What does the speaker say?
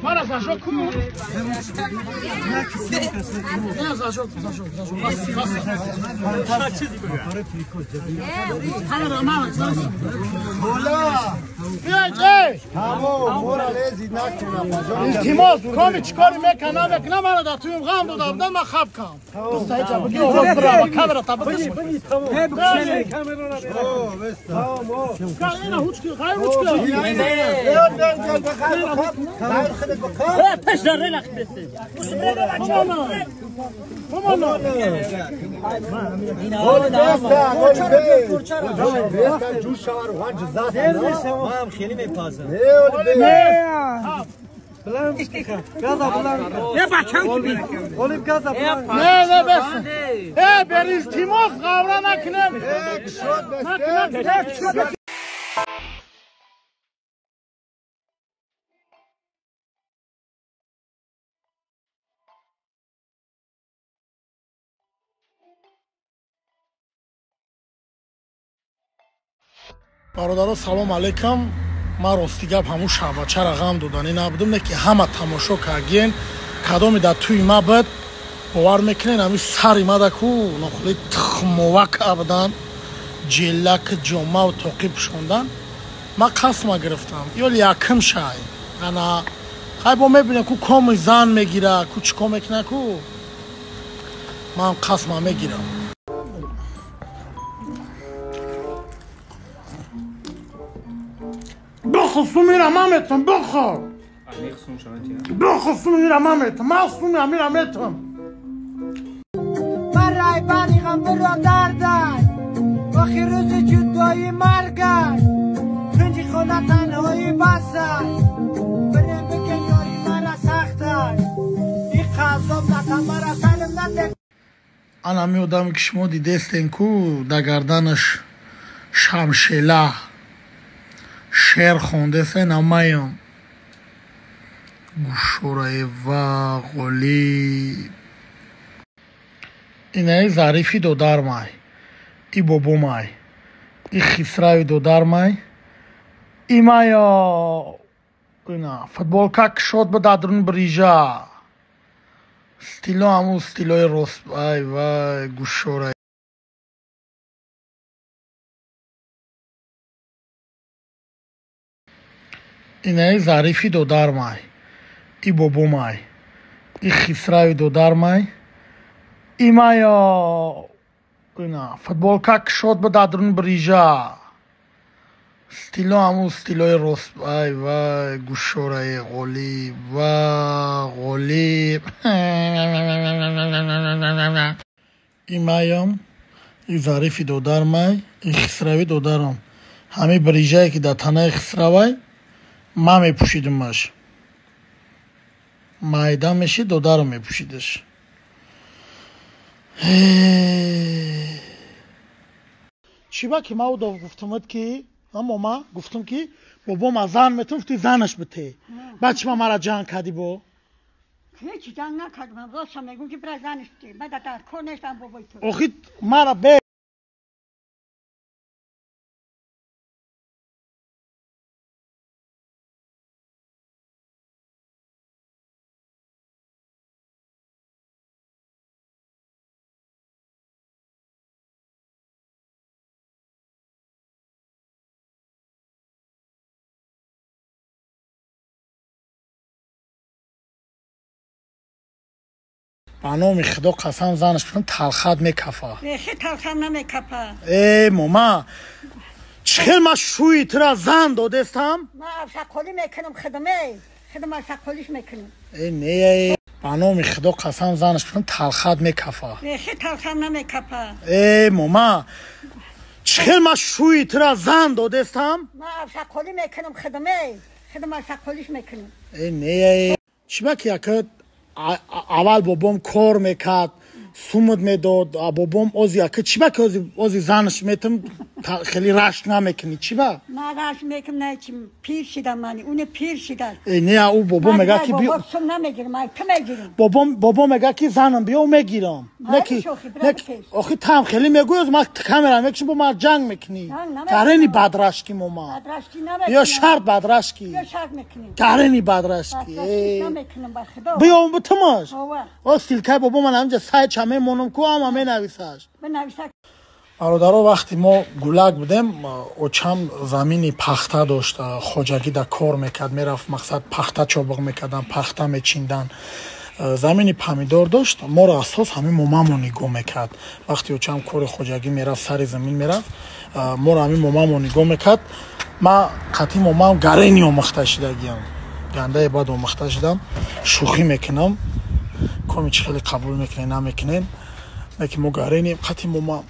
Mara zashok ku? Ne zashok. İltimos komi çıkarı mekana bekle bana da tuyum gam dudamdan ben khab kam. Dostayca bu diyor bravo kamera tabii. Hep kamera. Tamam. Kayına huçku. Peşler relax besin. برادران سلام علیکم. من راستی گپ همون شبچه رقم دادنی نبودم که همه تماشا کردین کدامی در توی ما بود باور میکنین همی سری ما دکو نخلی تخموک ابدن جلک جامعه و تاقیب شوندن من قسم گرفتم یال یکم شای انا خیلی با میبینم که کام زن میگیره که چکا میکنه که من قسم میگیرم. بخصو میرم همتون بخور بخصو میرم همتون مخصو میرم همتون من رای بانیغم برام دردن وقتی روز جدایی مرگن رنجی خونه تنهایی بسن برم بکن یاری مرا سختن این خذاب نکن مرا سلم نده. انا میادم که شما دیدستین کو در گردنش شمشله شعر خونده سه نمایم گوشورای و غلی اینه ظریفی دو در مای ای بابو مای ای خسراوی دو در مای ای مایا اینا فوتبال کک شد به دادرون بریجا ستیلو همون ستیلوی روست وای گوشورای اینه ظریفی دو در مای ای بابو مای ای خسراوی دو در مای ای مایا اینا فوتبال کک شد به دادرون بریجا ستیلو همون ستیلوی روست وای گوشورای غلی و غلی ای مایم ای ظریفی دو در مای ای خسراوی دو درم همه بریجایی که در تنه خسراوی ما میپوشیدمش مایده میشی دو در رو میپوشیدش. چی با که ما او دو گفتمت که ما گفتم که بابا ما زن میتونم فتی زنش بته بچه ما مرا جنگ کردی با هیچ جنگ نکردم راستم میگم که برای زنش بته بعد در کار نشتم بابای تو آخی مرا به بانومی خدا قسم زنش بکنم تلخت میکفه خیلی تلخت نمیکفه. ای ماما چه ما شوی ترا زن دادستم ما افشاکولی میکنم خدمه افشاکولیش میکنم ای نه بانومی خدا قسم زنش بکنم تلخت میکفه خیلی تلخت نمیکفه. ای ماما چه ما شوی ترا زن دادستم ما افشاکولی میکنم خدمه افشاکولیش میکنم ای نه چی با که اول بابام کار میکرد سومد میداد بابام اوزی که چی با که اوزی زنش میتم خیلی رشت نمیکنی چی با نه رشت میکنم نه چی پیر شدم منی اون پیر شده نه او بابا میگه که بابا سم نمیگیرم من تو میگیرم بابا میگه که زنم بیا و میگیرم نکی آخه تام خیلی میگویز ما کامرا میکشم با ما جنگ میکنی کارنی بدرشکی موما یا شرط بدرشکی یا شرط میکنی کارنی بدرشکی نمیکنم با خدا بیام بتماش او سیلکای بابا من همجا سای چمه مونم کو اما می نویساش بنویسه برادرها وقتی ما گولگ بودیم اوچم زمینی پخته داشت خوجگی دا کار میکرد میرفت مقصد پخته چوبق میکردن پخته میچیندن زمینی پامیدور داشت ما را اساس همین مومامو نگاه میکرد وقتی اوچم کار خوجگی میرفت سر زمین میرفت ما را همین مومامو نگاه میکرد ما قطعی مومام گرینی اومخته شدگیم گنده بعد اومخته شدم شوخی میکنم کمی چه خیلی قبول میکنین نمیکنین میگه ما گرینی قطعی مومام